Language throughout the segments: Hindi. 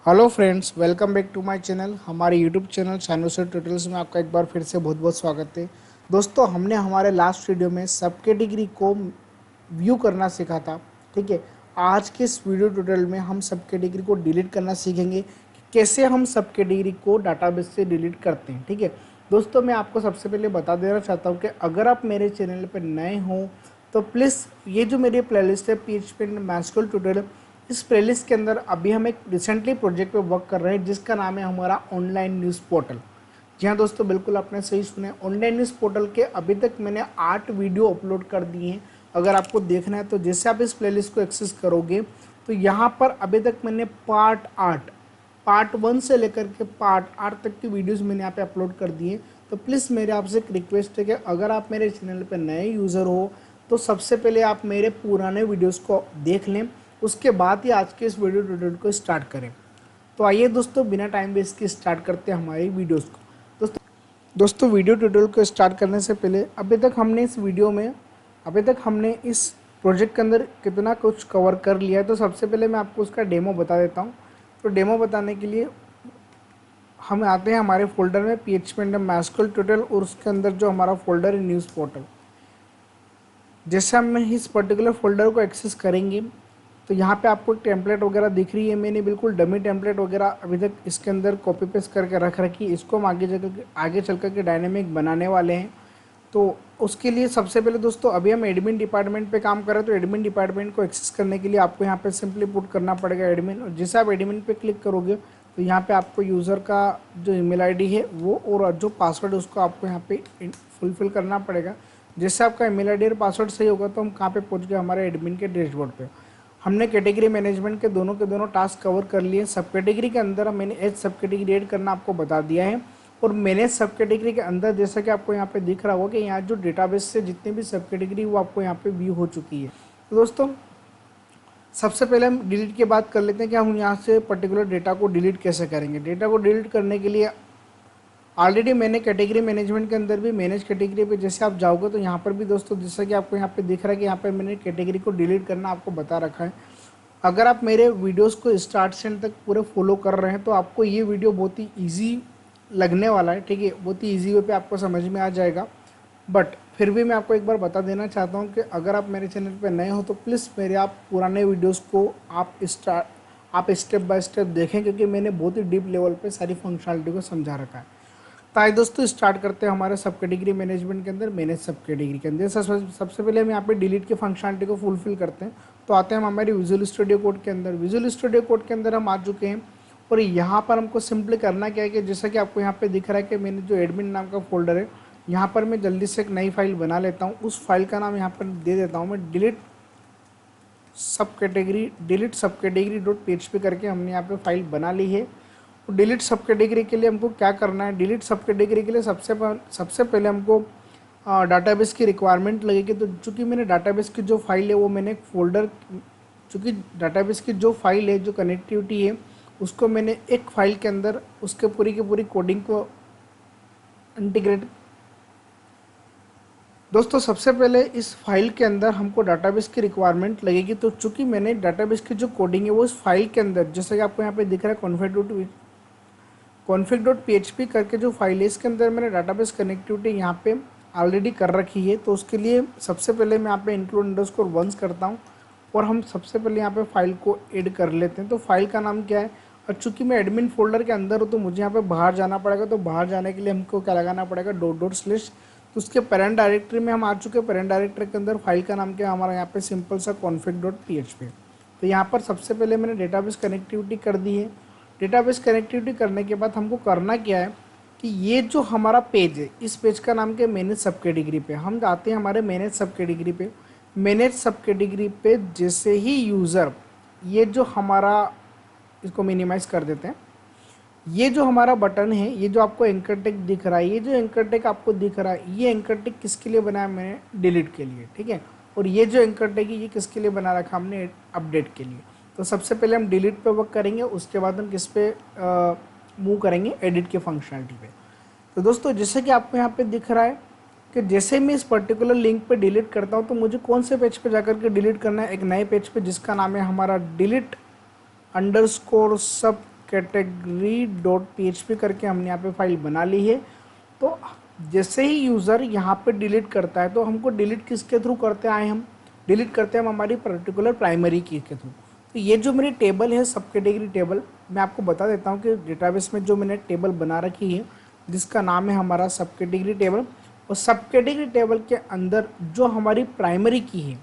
Hello friends, welcome back to my channel. हमारे यूट्यूब चैनल साइनोसर ट्यूटोरियल्स में आपका एक बार फिर से बहुत बहुत स्वागत है। दोस्तों, हमने हमारे लास्ट वीडियो में सब कैटेगरी को व्यू करना सीखा था। ठीक है, आज के इस वीडियो ट्यूटोरियल में हम सब कैटेगरी को डिलीट करना सीखेंगे कि कैसे हम सब कैटेगरी को डाटाबेस से डिलीट करते हैं। ठीक है दोस्तों, मैं आपको सबसे पहले बता देना चाहता हूँ कि अगर आप मेरे चैनल पर नए हों तो प्लीज़ ये जो मेरी प्लेलिस्ट है PHP एंड MySQL ट्यूटोरियल, इस प्लेलिस्ट के अंदर अभी हम एक रिसेंटली प्रोजेक्ट पे वर्क कर रहे हैं जिसका नाम है हमारा ऑनलाइन न्यूज़ पोर्टल। जी हाँ दोस्तों, बिल्कुल आपने सही सुना है। ऑनलाइन न्यूज़ पोर्टल के अभी तक मैंने 8 वीडियो अपलोड कर दिए हैं। अगर आपको देखना है तो जैसे आप इस प्लेलिस्ट को एक्सेस करोगे तो यहाँ पर अभी तक मैंने पार्ट 1 से लेकर के पार्ट 8 तक की वीडियोज़ मैंने यहाँ पे अपलोड कर दिए। तो प्लीज़ मेरे आपसे एक रिक्वेस्ट है कि अगर आप मेरे चैनल पर नए यूज़र हो तो सबसे पहले आप मेरे पुराने वीडियोज़ को देख लें, उसके बाद ही आज के इस वीडियो ट्यूटोरियल को स्टार्ट करें। तो आइए दोस्तों, बिना टाइम वेस्ट के स्टार्ट करते हैं हमारी वीडियोस को। दोस्तों वीडियो ट्यूटोरियल को स्टार्ट करने से पहले अभी तक हमने इस प्रोजेक्ट के अंदर कितना कुछ कवर कर लिया है, तो सबसे पहले मैं आपको उसका डेमो बता देता हूँ। तो डेमो बताने के लिए हम आते हैं हमारे फोल्डर में PHP एंड MySQL ट्यूटोरियल, और उसके अंदर जो हमारा फोल्डर है न्यूज़ पोर्टल। जैसे हम इस पर्टिकुलर फोल्डर को एक्सेस करेंगे तो यहाँ पे आपको एक टेम्पलेट वगैरह दिख रही है। मैंने बिल्कुल डमी टेम्पलेट वगैरह अभी तक इसके अंदर कॉपी पेस्ट करके रख रखी है। इसको हम आगे चल कर के डायनेमिक बनाने वाले हैं। तो उसके लिए सबसे पहले दोस्तों, अभी हम एडमिन डिपार्टमेंट पे काम कर रहे हैं। तो एडमिन डिपार्टमेंट को एक्सेस करने के लिए आपको यहाँ पे सिंपली पुट करना पड़ेगा एडमिन, और जैसे आप एडमिन पे क्लिक करोगे तो यहाँ पे आपको यूज़र का जो ईमेल आईडी है वो और जो पासवर्ड है उसको आपको यहाँ पे फुलफिल करना पड़ेगा। जैसे आपका ईमेल आईडी और पासवर्ड सही होगा तो हम कहाँ पे पहुँच गए, हमारे एडमिन के डैशबोर्ड पे। हमने कैटेगरी मैनेजमेंट के दोनों टास्क कवर कर लिए। सब कैटेगरी के अंदर मैंने एज सब कैटेगरी ऐड करना आपको बता दिया है, और मैंने सब कैटेगरी के अंदर जैसा कि आपको यहाँ पे दिख रहा होगा कि यहाँ जो डेटाबेस से जितनी भी सब कैटेगरी वो आपको यहाँ पे व्यू हो चुकी है। तो दोस्तों, सबसे पहले हम डिलीट की बात कर लेते हैं कि हम यहाँ से पर्टिकुलर डेटा को डिलीट कैसे करेंगे। डेटा को डिलीट करने के लिए ऑलरेडी मैंने कैटेगरी मैनेजमेंट के अंदर भी मैनेज कैटेगरी पे जैसे आप जाओगे तो यहाँ पर भी दोस्तों, जैसा कि आपको यहाँ पे दिख रहा है कि यहाँ पे मैंने कैटेगरी को डिलीट करना आपको बता रखा है। अगर आप मेरे वीडियोस को स्टार्ट से एंड तक पूरे फॉलो कर रहे हैं तो आपको ये वीडियो बहुत ही ईजी लगने वाला है। ठीक है, बहुत ही ईजी वे पे आपको समझ में आ जाएगा। बट फिर भी मैं आपको एक बार बता देना चाहता हूँ कि अगर आप मेरे चैनल पर नए हो तो प्लीज़ मेरे आप पुराने वीडियोज़ को आप स्टेप बाय स्टेप देखें, क्योंकि मैंने बहुत ही डीप लेवल पे सारी फंक्शनलिटी को समझा रखा है। तो आइए दोस्तों, स्टार्ट करते हैं हमारे सब कैटेगरी मैनेजमेंट के अंदर, मैनेज सब कैटेगरी के अंदर। सबसे पहले हम यहाँ पे डिलीट के फंक्शनलिटी को फुलफिल करते हैं। तो आते हैं हम हमारी विजुअल स्टूडियो कोड के अंदर। विजुअल स्टूडियो कोड के अंदर हम आ चुके हैं, और यहाँ पर हमको सिंपली करना क्या है कि जैसा कि आपको यहाँ पे दिख रहा है कि मैंने जो एडमिन नाम का फोल्डर है, यहाँ पर मैं जल्दी से एक नई फाइल बना लेता हूँ। उस फाइल का नाम यहाँ पर दे देता हूँ मैं डिलीट सब कैटेगरी .php करके हमने यहाँ पे फाइल बना ली है। डिलीट सब कैटेगरी के लिए हमको क्या करना है, डिलीट सब कैटेगरी के लिए सबसे पहले हमको डाटाबेस की रिक्वायरमेंट लगेगी। तो चूँकि मैंने डाटाबेस की जो फाइल है वो मैंने एक फोल्डर, चूँकि डाटाबेस की जो फाइल है, जो कनेक्टिविटी है, उसको मैंने एक फाइल के अंदर उसके पूरी की पूरी कोडिंग को इंटीग्रेट। दोस्तों, सबसे पहले इस फाइल के अंदर हमको डाटाबेस की रिक्वायरमेंट लगेगी। तो चूँकि मैंने डाटाबेस की जो कोडिंग है वो इस फाइल के अंदर, जैसे कि आपको यहाँ पे दिख रहा है config.php करके जो फाइल है, इसके अंदर मैंने डाटाबेस कनेक्टिविटी यहाँ पे ऑलरेडी कर रखी है। तो उसके लिए सबसे पहले मैं यहाँ पे include_once करता हूँ, और हम सबसे पहले यहाँ पे फाइल को ऐड कर लेते हैं। तो फाइल का नाम क्या है, और चूँकि मैं एडमिन फोल्डर के अंदर हूँ तो मुझे यहाँ पे बाहर जाना पड़ेगा। तो बाहर जाने के लिए हमको क्या लगाना पड़ेगा, // तो उसके पेरेंट डायरेक्टरी में हम आ चुके हैं। पेरेंट डायरेक्टरी के अंदर फाइल का नाम क्या है हमारा, यहाँ पे सिंपल सा config.php। तो यहाँ पर सबसे पहले मैंने डेटाबेस कनेक्टिविटी कर दी है। डेटाबेस कनेक्टिविटी करने के बाद हमको करना क्या है कि ये जो हमारा पेज है, इस पेज का नाम क्या है, मैनेज सब कैटेगरी पे। हम जाते हैं हमारे मैनेज सब कैटेगरी पे। मैनेज सब कैटेगरी पे जैसे ही यूज़र, ये जो हमारा, इसको मिनिमाइज़ कर देते हैं, ये जो हमारा बटन है, ये जो आपको एंकर टेक दिख रहा है, ये जो एंकर टेक आपको दिख रहा है, ये एंकर टेक किसके लिए बनाया मैंने, डिलीट के लिए। ठीक है, और ये जो एंकर टेक है ये किसके लिए बना रखा हमने, अपडेट के लिए। तो सबसे पहले हम डिलीट पे वर्क करेंगे, उसके बाद हम किस पे मूव करेंगे, एडिट के फंक्शनलिटी पे। तो दोस्तों, जैसे कि आपको यहाँ पे दिख रहा है कि जैसे मैं इस पर्टिकुलर लिंक पे डिलीट करता हूँ तो मुझे कौन से पेज पे जाकर के डिलीट करना है, एक नए पेज पे जिसका नाम है हमारा delete_sub कैटेगरी डॉट PHP करके हमने यहाँ पे फाइल बना ली है। तो जैसे ही यूज़र यहाँ पे डिलीट करता है, तो हमको डिलीट किसके थ्रू करते आए, हम डिलीट करते हैं हम हमारी पर्टिकुलर प्राइमरी की के थ्रू। तो ये जो मेरी टेबल है सब कैटेगरी टेबल, मैं आपको बता देता हूँ कि डेटाबेस में जो मैंने टेबल बना रखी है जिसका नाम है हमारा सब कैटेगरी टेबल, और सब कैटेगरी टेबल के अंदर जो हमारी प्राइमरी की है,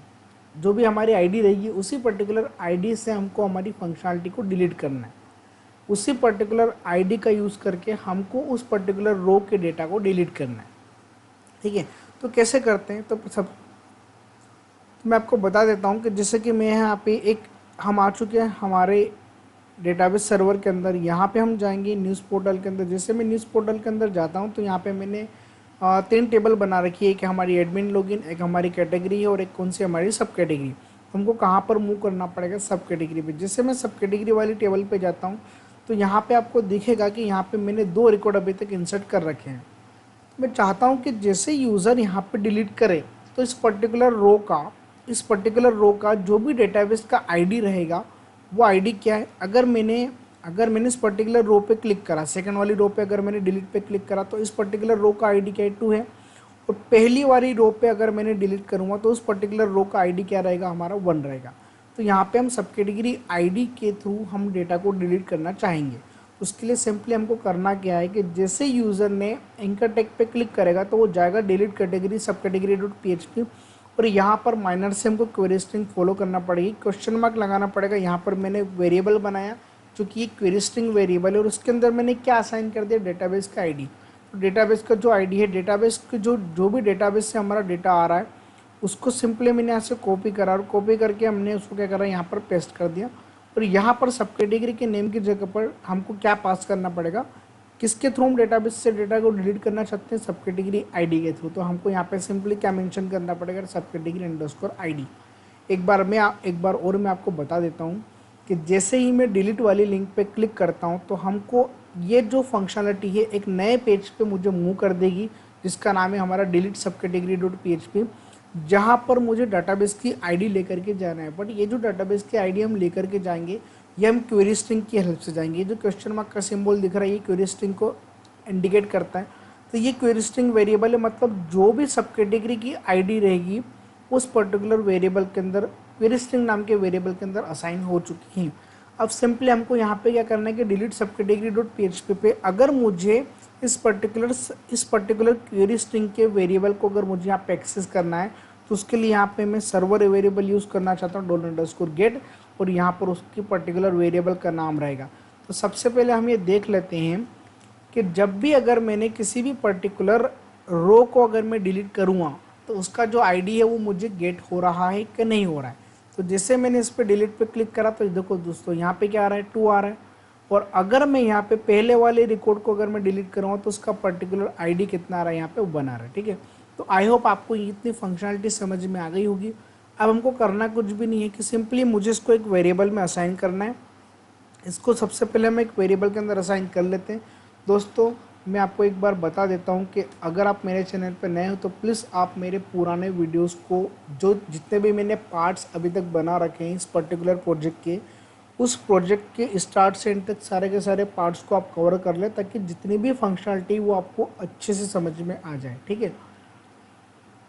जो भी हमारी आईडी रहेगी, उसी पर्टिकुलर आईडी से हमको हमारी फंक्शनलिटी को डिलीट करना है। उसी पर्टिकुलर आईडी का यूज़ करके हमको उस पर्टिकुलर रो के डेटा को डिलीट करना है। ठीक है, तो कैसे करते हैं, तो मैं आपको बता देता हूँ कि जैसे कि मैं यहाँ पे हम आ चुके हैं हमारे डेटाबेस सर्वर के अंदर। यहाँ पे हम जाएंगे न्यूज़ पोर्टल के अंदर। जैसे मैं न्यूज़ पोर्टल के अंदर जाता हूँ तो यहाँ पे मैंने 3 टेबल बना रखी है, एक हमारी एडमिन लॉगिन, एक हमारी कैटेगरी है और एक कौन सी हमारी सब कैटेगरी। हमको कहाँ पर मूव करना पड़ेगा, सब कैटेगरी पे। जैसे मैं सब कैटेगरी वाली टेबल पे जाता हूँ तो यहाँ पे आपको दिखेगा कि यहाँ पे मैंने 2 रिकॉर्ड अभी तक इंसर्ट कर रखे हैं। मैं चाहता हूँ कि जैसे यूज़र यहाँ पे डिलीट करे तो इस पर्टिकुलर रो का जो भी डेटाबेस का आईडी रहेगा वो आईडी क्या है। अगर मैंने इस पर्टिकुलर रो पे क्लिक करा, सेकंड वाली रो पे अगर मैंने डिलीट पे क्लिक करा तो इस पर्टिकुलर रो का आईडी क्या है, 2 है। और पहली वाली रो पे अगर मैंने डिलीट करूँगा तो उस पर्टिकुलर रो का आईडी क्या रहेगा, हमारा 1 रहेगा। तो यहाँ पे हम सब कैटेगरी आईडी के थ्रू हम डेटा को डिलीट करना चाहेंगे। उसके लिए सिंपली हमको करना क्या है कि जैसे यूज़र ने एंकर टैग पे क्लिक करेगा तो वो जाएगा डिलीट कैटेगरी सब कैटेगरी डॉट PHP, और यहाँ पर माइनर से हमको क्वेरी स्ट्रिंग फॉलो करना पड़ेगी, क्वेश्चन मार्क लगाना पड़ेगा। यहाँ पर मैंने वेरिएबल बनाया जो कि एक क्वेरी स्ट्रिंग वेरिएबल है, और उसके अंदर मैंने क्या असाइन कर दिया, डेटाबेस का आईडी। तो डेटाबेस का जो आईडी है, डेटाबेस के जो भी डेटाबेस से हमारा डेटा आ रहा है उसको सिंपली मैंने यहाँ से कॉपी करा, और कॉपी करके हमने उसको क्या करा, यहाँ पर पेस्ट कर दिया। और यहाँ पर सब कैटेगरी के नेम की जगह पर हमको क्या पास करना पड़ेगा, किसके थ्रू हम डेटाबेस से डेटा को डिलीट करना चाहते हैं, सब कैटेगरी आईडी के थ्रू। तो हमको यहाँ पे सिंपली क्या मेंशन करना पड़ेगा, सब कैटेगरी अंडरस्कोर आईडी। एक बार और मैं आपको बता देता हूँ कि जैसे ही मैं डिलीट वाली लिंक पे क्लिक करता हूँ तो हमको ये जो फंक्शनलिटी है एक नए पेज पे मुझे मूव कर देगी जिसका नाम है हमारा डिलीट सब कैटेगरी डॉट PHP, जहाँ पर मुझे डाटाबेस की आईडी लेकर के जाना है। बट ये जो डाटाबेस की आईडी हम लेकर के जाएंगे ये हम क्वेरी स्ट्रिंग की हेल्प से जाएंगे। ये जो क्वेश्चन मार्क का सिंबल दिख रहा है ये क्वेरी स्ट्रिंग को इंडिकेट करता है। तो ये क्वेरी स्ट्रिंग वेरिएबल है, मतलब जो भी सब कैटेगरी की आईडी रहेगी उस पर्टिकुलर वेरिएबल के अंदर, क्वेरी स्ट्रिंग नाम के वेरिएबल के अंदर असाइन हो चुकी हैं। अब सिंपली हमको यहाँ पे क्या करना है कि डिलीट सब कैटेगरी डॉट PHP पे अगर मुझे इस पर्टिकुलर क्वेरी स्ट्रिंग के वेरिएबल को अगर मुझे यहाँ पे एक्सेस करना है तो उसके लिए यहाँ पे मैं सर्वर वेरिएबल यूज़ करना चाहता हूँ $_get, और यहाँ पर उसकी पर्टिकुलर वेरिएबल का नाम रहेगा। तो सबसे पहले हम ये देख लेते हैं कि जब भी अगर मैंने किसी भी पर्टिकुलर रो को अगर मैं डिलीट करूँगा तो उसका जो आईडी है वो मुझे गेट हो रहा है कि नहीं हो रहा है। तो जैसे मैंने इस पर डिलीट पे क्लिक करा तो देखो दोस्तों यहाँ पे क्या आ रहा है, 2 आ रहा है। और अगर मैं यहाँ पे पहले वाले रिकॉर्ड को अगर मैं डिलीट करूँगा तो उसका पर्टिकुलर आईडी कितना आ रहा है, यहाँ पे 1 आ रहा है। ठीक है, तो आई होप आपको इतनी फंक्शनलिटी समझ में आ गई होगी। अब हमको करना कुछ भी नहीं है कि सिंपली मुझे इसको एक वेरिएबल में असाइन करना है। इसको सबसे पहले हम एक वेरिएबल के अंदर असाइन कर लेते हैं। दोस्तों मैं आपको एक बार बता देता हूं कि अगर आप मेरे चैनल पर नए हो तो प्लीज़ आप मेरे पुराने वीडियोस को, जो जितने भी मैंने पार्ट्स अभी तक बना रखे हैं इस पर्टिकुलर प्रोजेक्ट के, उस प्रोजेक्ट के स्टार्ट से एंड तक सारे के सारे पार्ट्स को आप कवर कर लें ताकि जितनी भी फंक्शनलिटी वो आपको अच्छे से समझ में आ जाए। ठीक है,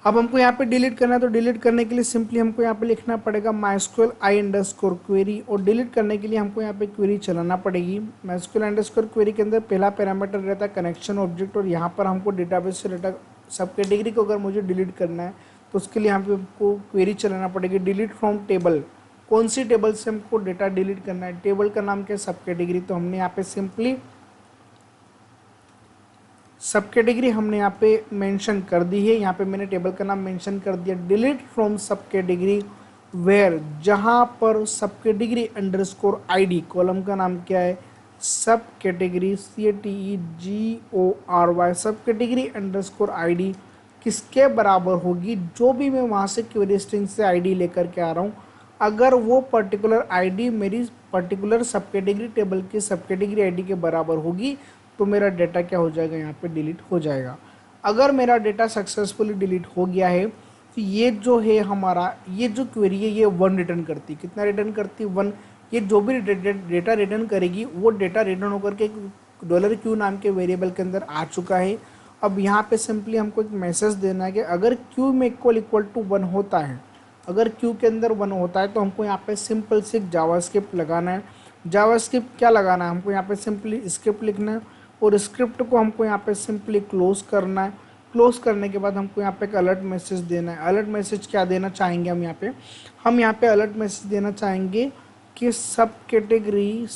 अब हमको यहाँ पे डिलीट करना है तो डिलीट करने के लिए सिंपली हमको यहाँ पे लिखना पड़ेगा MySQL i_query, और डिलीट करने के लिए हमको यहाँ पे क्वेरी चलाना पड़ेगी। MySQL query के अंदर पहला पैरामीटर रहता है कनेक्शन ऑब्जेक्ट, और यहाँ पर हमको डेटाबेस से डेटा सब कैटेगरी को अगर मुझे डिलीट करना है तो उसके लिए यहाँ पे हमको क्वेरी चलाना पड़ेगी डिलीट फ्रॉम टेबल। कौन सी टेबल से हमको डेटा डिलीट करना है, टेबल का नाम क्या है, सब कैटेगरी। तो हमने यहाँ पे सिंपली सब कैटेगरी हमने यहाँ पे मेंशन कर दी है। यहाँ पे मैंने टेबल का नाम मेंशन कर दिया डिलीट फ्रॉम सब कैटेगरी वेयर, जहाँ पर सब कैटेगरी अंडरस्कोर आईडी, कॉलम का नाम क्या है, सब कैटेगरी CATEGORY, सब कैटेगरी अंडरस्कोर आईडी किसके बराबर होगी, जो भी मैं वहाँ से क्वेरी स्ट्रिंग से आईडी लेकर के आ रहा हूँ, अगर वो पर्टिकुलर आईडी मेरी पर्टिकुलर सब कैटेगरी टेबल की सब कैटेगरी आईडी के बराबर होगी तो मेरा डेटा क्या हो जाएगा, यहाँ पे डिलीट हो जाएगा। अगर मेरा डेटा सक्सेसफुली डिलीट हो गया है तो ये जो है हमारा ये जो क्वेरी है ये 1 रिटर्न करती है। कितना रिटर्न करती है, 1। ये जो भी डेटा रिटर्न करेगी वो डेटा रिटर्न होकर के एक $q नाम के वेरिएबल के अंदर आ चुका है। अब यहाँ पे सिंपली हमको एक मैसेज देना है कि अगर q में इक्वल टू 1 होता है, अगर q के अंदर 1 होता है तो हमको यहाँ पे सिंपल से जावास्क्रिप्ट लगाना है। जावास्क्रिप्ट क्या लगाना है, हमको यहाँ पे सिंपली स्क्रिप्ट लिखना है और स्क्रिप्ट को हमको यहाँ पे सिंपली क्लोज करना है। क्लोज करने के बाद हमको यहाँ पे एक अलर्ट मैसेज देना है। अलर्ट मैसेज क्या देना चाहेंगे हम यहाँ पे अलर्ट मैसेज देना चाहेंगे कि सब कैटेगरी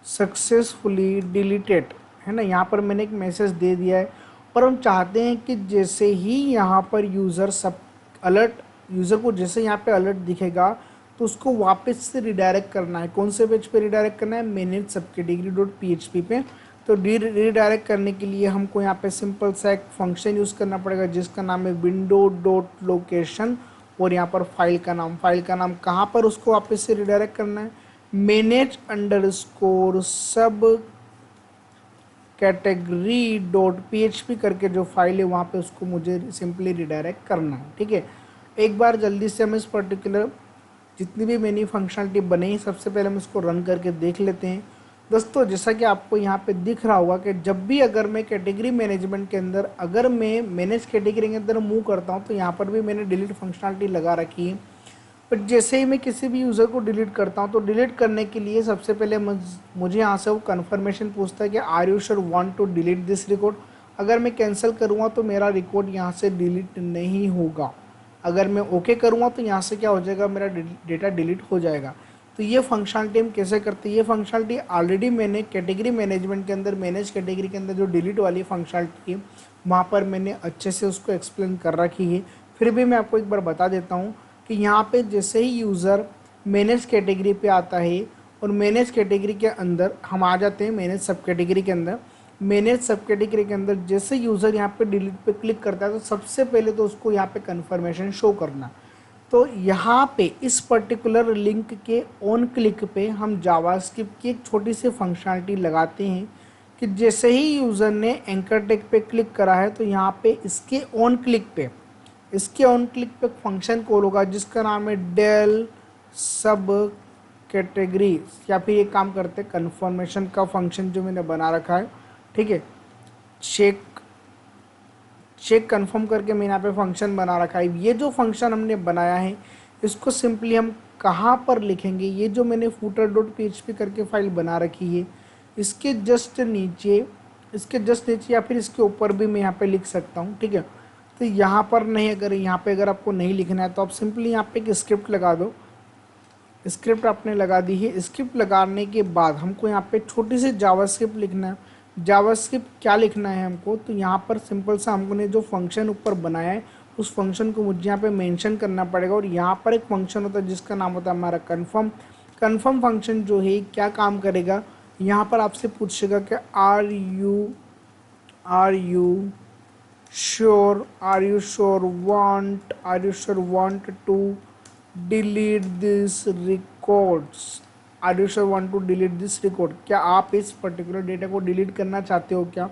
सक्सेसफुली डिलीटेड है ना। यहाँ पर मैंने एक मैसेज दे दिया है और हम चाहते हैं कि जैसे ही यहाँ पर यूज़र को जैसे यहाँ पे अलर्ट दिखेगा तो उसको वापस से रिडायरेक्ट करना है। कौन से पेज पे रिडायरेक्ट करना है, मैनेज सब कैटेगरी डॉट php पे। तो रिडायरेक्ट करने के लिए हमको यहाँ पे सिंपल सा एक फंक्शन यूज़ करना पड़ेगा जिसका नाम है विंडो डॉट लोकेशन और यहाँ पर फाइल का नाम कहाँ पर उसको वापस से रिडायरेक्ट करना है, मैनेज अंडरस्कोर सब कैटेगरी डॉट php करके जो फाइल है वहाँ पे उसको मुझे सिंपली रिडायरेक्ट करना है। ठीक है, एक बार जल्दी से हम इस पर्टिकुलर जितनी भी मैंने फंक्शनलिटी बनी सबसे पहले हम इसको रन करके देख लेते हैं। दोस्तों जैसा कि आपको यहाँ पे दिख रहा होगा कि जब भी अगर मैं कैटेगरी मैनेजमेंट के अंदर अगर मैं मैनेज कैटेगरी के अंदर मूव करता हूँ तो यहाँ पर भी मैंने डिलीट फंक्शनलिटी लगा रखी है। बट जैसे ही मैं किसी भी यूज़र को डिलीट करता हूँ तो डिलीट करने के लिए सबसे पहले मुझे यहाँ से वो कन्फर्मेशन पूछता है कि are you sure want to delete this record. अगर मैं कैंसिल करूँगा तो मेरा रिकॉर्ड यहाँ से डिलीट नहीं होगा, अगर मैं ओके करूँगा तो यहाँ से क्या हो जाएगा, मेरा डेटा डिलीट हो जाएगा। तो ये फंक्शनलिटी हम कैसे करते हैं, ये फंक्शनलिटी ऑलरेडी मैंने कैटेगरी मैनेजमेंट के अंदर मैनेज कैटेगरी के अंदर जो डिलीट वाली फंक्शनलिटी है वहाँ पर मैंने अच्छे से उसको एक्सप्लेन कर रखी है। फिर भी मैं आपको एक बार बता देता हूँ कि यहाँ पे जैसे ही यूज़र मैनेज कैटेगरी पे आता है और मैनेज कैटेगरी के अंदर हम आ जाते हैं मैनेज सब कैटेगरी के अंदर। मैनेज सब कैटेगरी के अंदर जैसे यूज़र यहाँ पे डिलीट पे क्लिक करता है तो सबसे पहले तो उसको यहाँ पे कन्फर्मेशन शो करना। तो यहाँ पे इस पर्टिकुलर लिंक के ऑन क्लिक पे हम जावास्क्रिप्ट की एक छोटी सी फंक्शनलिटी लगाते हैं कि जैसे ही यूज़र ने एंकर टेग पे क्लिक करा है तो यहाँ पे इसके ऑन क्लिक पे फंक्शन कॉल होगा जिसका नाम है डेल सब कैटेगरी, या फिर ये काम करते हैं कन्फर्मेशन का फंक्शन जो मैंने बना रखा है। ठीक है, चेक कन्फर्म करके मैंने यहाँ पे फंक्शन बना रखा है। ये जो फंक्शन हमने बनाया है इसको सिंपली हम कहाँ पर लिखेंगे, ये जो मैंने फूटर डॉट php करके फाइल बना रखी है इसके जस्ट नीचे या फिर इसके ऊपर भी मैं यहाँ पे लिख सकता हूँ। ठीक है, तो यहाँ पर नहीं, अगर आपको नहीं लिखना है तो आप सिंपली यहाँ पे एक स्क्रिप्ट लगा दो। स्क्रिप्ट आपने लगा दी है, स्क्रिप्ट लगाने के बाद हमको यहाँ पे छोटी सी जावास्क्रिप्ट लिखना है। जावास्क्रिप्ट क्या लिखना है हमको, तो यहाँ पर सिंपल सा हमने जो फंक्शन ऊपर बनाया है उस फंक्शन को मुझे यहाँ पे मेंशन करना पड़ेगा। और यहाँ पर एक फंक्शन होता है जिसका नाम होता है हमारा कन्फर्म फंक्शन जो है क्या काम करेगा, यहाँ पर आपसे पूछेगा कि are you sure want to delete this records, are you sure want to delete this record, क्या आप इस पर्टिकुलर डेटा को डिलीट करना चाहते हो क्या।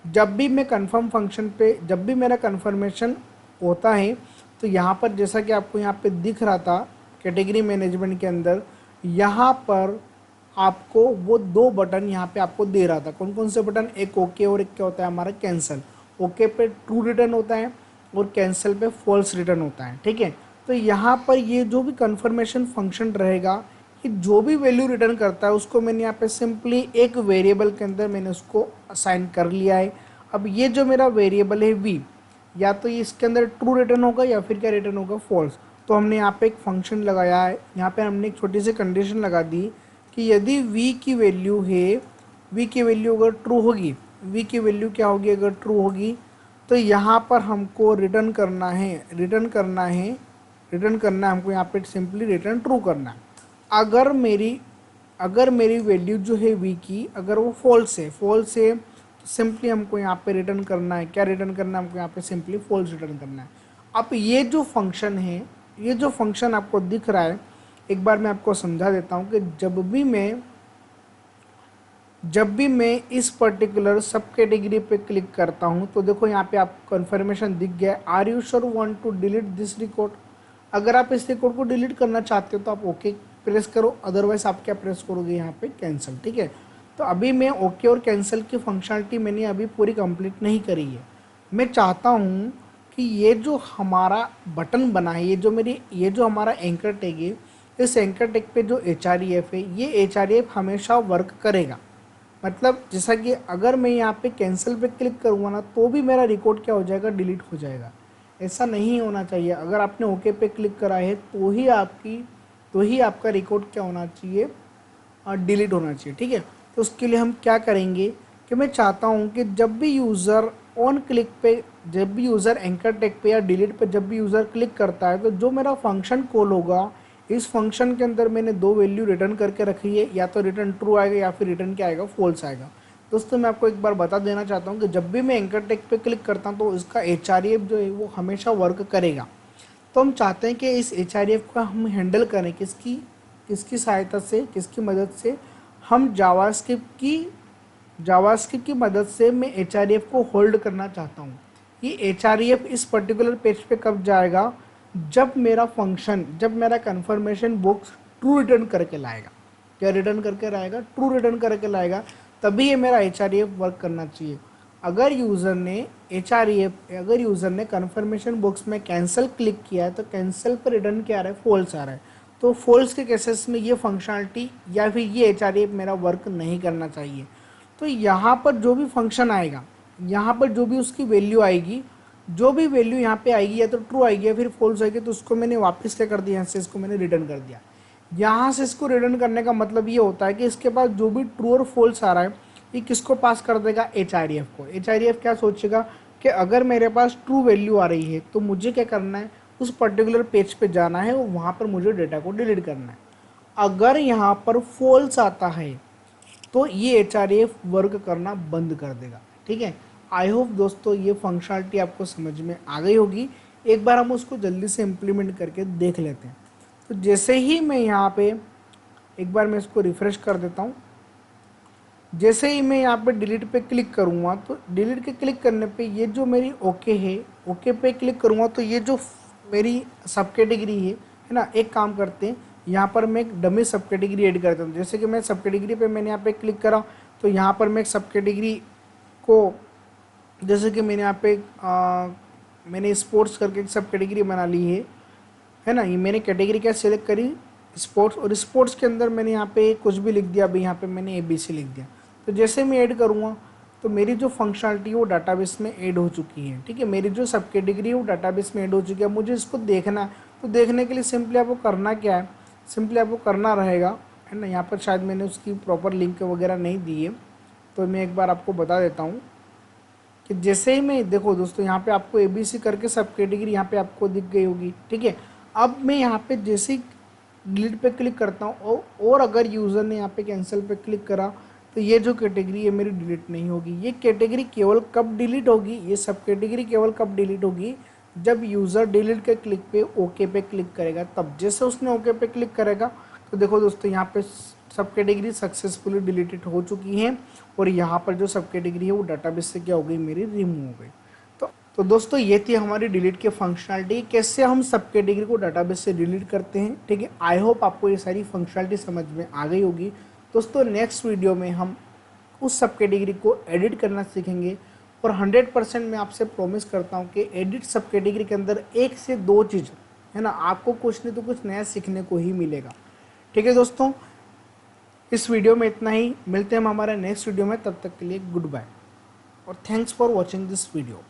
जब भी मैं कन्फर्म फंक्शन पे जब भी मेरा कन्फर्मेशन होता है तो यहाँ पर जैसा कि आपको यहाँ पे दिख रहा था कैटेगरी मैनेजमेंट के अंदर, यहाँ पर आपको वो दो बटन यहाँ पे आपको दे रहा था। कौन कौन से बटन, एक ओके और एक क्या होता है हमारा कैंसिल। ओके पे ट्रू रिटर्न होता है और कैंसिल पे फॉल्स रिटर्न होता है। ठीक है, तो यहाँ पर ये जो भी कन्फर्मेशन फंक्शन रहेगा कि जो भी वैल्यू रिटर्न करता है उसको मैंने यहाँ पे सिंपली एक वेरिएबल के अंदर मैंने उसको असाइन कर लिया है। अब ये जो मेरा वेरिएबल है वी, या तो ये इसके अंदर ट्रू रिटर्न होगा या फिर क्या रिटर्न होगा, फॉल्स। तो हमने यहाँ पे एक फंक्शन लगाया है, यहाँ पे हमने एक छोटी सी कंडीशन लगा दी कि यदि वी की वैल्यू अगर ट्रू होगी, वी की वैल्यू क्या होगी, अगर ट्रू होगी तो यहाँ पर हमको रिटर्न करना है हमको यहाँ पे सिंपली रिटर्न ट्रू करना है। अगर मेरी वैल्यू जो है वी की अगर वो फॉल्स है तो सिंपली हमको यहाँ पे रिटर्न करना है, क्या रिटर्न करना है हमको यहाँ पे सिंपली फॉल्स रिटर्न करना है। अब ये जो फंक्शन आपको दिख रहा है, एक बार मैं आपको समझा देता हूँ कि जब भी मैं इस पर्टिकुलर सब कैटेगरी पे क्लिक करता हूँ तो देखो यहाँ पे आपको कन्फर्मेशन दिख गया है, are you sure want to delete this record. अगर आप इस रिकॉर्ड को डिलीट करना चाहते हो तो आप ओके प्रेस करो, अदरवाइज आप क्या प्रेस करोगे यहाँ पे कैंसिल। ठीक है, तो अभी मैं ओके और कैंसिल की फंक्शनलिटी मैंने अभी पूरी कंप्लीट नहीं करी है। मैं चाहता हूँ कि ये जो हमारा बटन बना है, ये जो हमारा एंकर टैग है, इस एंकर टैग पे जो HREF है, ये HREF हमेशा वर्क करेगा। मतलब जैसा कि अगर मैं यहाँ पे कैंसिल पे क्लिक करूँगा ना तो भी मेरा रिकॉर्ड क्या हो जाएगा, डिलीट हो जाएगा। ऐसा नहीं होना चाहिए। अगर आपने ओके पे क्लिक करा है तो ही आपका रिकॉर्ड क्या होना चाहिए, डिलीट होना चाहिए। ठीक है, तो उसके लिए हम क्या करेंगे कि मैं चाहता हूँ कि जब भी यूज़र ऑन क्लिक पे, जब भी यूज़र एंकर टैग पे या डिलीट पे जब भी यूज़र क्लिक करता है तो जो मेरा फंक्शन कॉल होगा, इस फंक्शन के अंदर मैंने दो वैल्यू रिटर्न करके रखी है, या तो रिटर्न ट्रू आएगा या फिर रिटर्न क्या आएगा, फॉल्स आएगा। दोस्तों मैं आपको एक बार बता देना चाहता हूँ कि जब भी मैं एंकर टैग पे क्लिक करता हूँ तो इसका HREF जो है वो हमेशा वर्क करेगा। तो हम चाहते हैं कि इस HREF को हम हैंडल करें किसकी सहायता से, किसकी मदद से, हम जावास्क्रिप्ट की मदद से मैं HREF को होल्ड करना चाहता हूँ। ये HREF इस पर्टिकुलर पेज पे कब जाएगा, जब मेरा कन्फर्मेशन बॉक्स ट्रू रिटर्न करके लाएगा। क्या रिटर्न करके लाएगा, ट्रू रिटर्न करके लाएगा, तभी ये मेरा HREF वर्क करना चाहिए। अगर यूज़र ने कन्फर्मेशन बॉक्स में कैंसिल क्लिक किया है तो कैंसिल पर रिटर्न क्या आ रहा है, फॉल्स आ रहा है। तो फॉल्स के केसेस में ये फंक्शनलिटी या फिर ये HREF मेरा वर्क नहीं करना चाहिए। तो यहाँ पर जो भी फंक्शन आएगा, यहाँ पर जो भी उसकी वैल्यू आएगी, जो भी वैल्यू यहाँ पे आएगी या तो ट्रू आएगी या फिर फॉल्स आएगी, तो उसको मैंने वापस क्या कर दिया, यहाँ से इसको मैंने रिटर्न कर दिया। यहाँ से इसको रिटर्न करने का मतलब ये होता है कि इसके पास जो भी ट्रू और फॉल्स आ रहा है ये किसको पास कर देगा, HREF को। HREF क्या सोचेगा कि अगर मेरे पास ट्रू वैल्यू आ रही है तो मुझे क्या करना है, उस पर्टिकुलर पेज पे जाना है और वहाँ पर मुझे डेटा को डिलीट करना है। अगर यहाँ पर फॉल्स आता है तो ये HREF वर्क करना बंद कर देगा। ठीक है, आई होप दोस्तों ये फंक्शनलिटी आपको समझ में आ गई होगी। एक बार हम उसको जल्दी से इम्प्लीमेंट करके देख लेते हैं। तो जैसे ही मैं यहाँ पे एक बार मैं इसको रिफ्रेश कर देता हूँ, जैसे ही मैं यहाँ पे डिलीट पे क्लिक करूँगा तो डिलीट के क्लिक करने पे ये जो मेरी ओके है, ओके पे क्लिक करूँगा तो ये जो मेरी सब कैटेगरी है ना, एक काम करते हैं, यहाँ पर मैं एक डमी सब कैटेगरी ऐड करता हूँ। जैसे कि मैं सब कैटेगरी पे मैंने यहाँ पे क्लिक करा तो यहाँ पर मैं एक सब कैटेगरी को, जैसे कि मैंने यहाँ पे मैंने स्पोर्ट्स करके एक सब कैटेगरी बना ली है ना। ये मैंने कैटेगरी क्या सेलेक्ट करी, स्पोर्ट्स, और स्पोर्ट्स के अंदर मैंने यहाँ पे कुछ भी लिख दिया। अभी यहाँ पे मैंने ABC लिख दिया। तो जैसे मैं ऐड करूँगा तो मेरी जो फंक्शनलिटी है वो डाटाबेस में ऐड हो चुकी है। ठीक है, मेरी जो सब कैटेगरी है वो डाटाबेस में ऐड हो चुकी है। मुझे इसको देखना है, तो देखने के लिए सिंपली आपको करना क्या है, सिंपली आपको करना रहेगा, है ना। यहाँ पर शायद मैंने उसकी प्रॉपर लिंक वगैरह नहीं दी है, तो मैं एक बार आपको बता देता हूँ कि जैसे ही मैं, देखो दोस्तों यहाँ पे आपको ABC करके सब कैटेगरी यहाँ पे आपको दिख गई होगी। ठीक है, अब मैं यहाँ पे जैसे ही डिलीट पे क्लिक करता हूँ और अगर यूज़र ने यहाँ पे कैंसिल पे क्लिक करा तो ये जो कैटेगरी है मेरी डिलीट नहीं होगी। ये कैटेगरी केवल कब डिलीट होगी, ये सब कैटेगरी केवल कब डिलीट होगी, जब यूज़र डिलीट के क्लिक पे ओके पे क्लिक करेगा तब। जैसे उसने ओके पे क्लिक करेगा तो देखो दोस्तों यहाँ पे सब कैटेगरी सक्सेसफुली डिलीटेड हो चुकी हैं और यहाँ पर जो सब कैटेगरी है वो डाटाबेस से क्या हो गई, मेरी रिमूव हो गई। तो दोस्तों ये थी हमारी डिलीट की फंक्शनलिटी, कैसे हम सब कैटेगरी को डाटाबेस से डिलीट करते हैं। ठीक है, आई होप आपको ये सारी फंक्शनलिटी समझ में आ गई होगी। दोस्तों नेक्स्ट वीडियो में हम उस सब कैटेगरी को एडिट करना सीखेंगे और 100% मैं आपसे प्रॉमिस करता हूँ कि एडिट सब कैटेगरी के अंदर 1 से 2 चीज़, है ना, आपको कुछ नहीं तो कुछ नया सीखने को ही मिलेगा। ठीक है दोस्तों, इस वीडियो में इतना ही, मिलते हैं हम हमारे नेक्स्ट वीडियो में, तब तक के लिए गुड बाय और thanks for watching this video.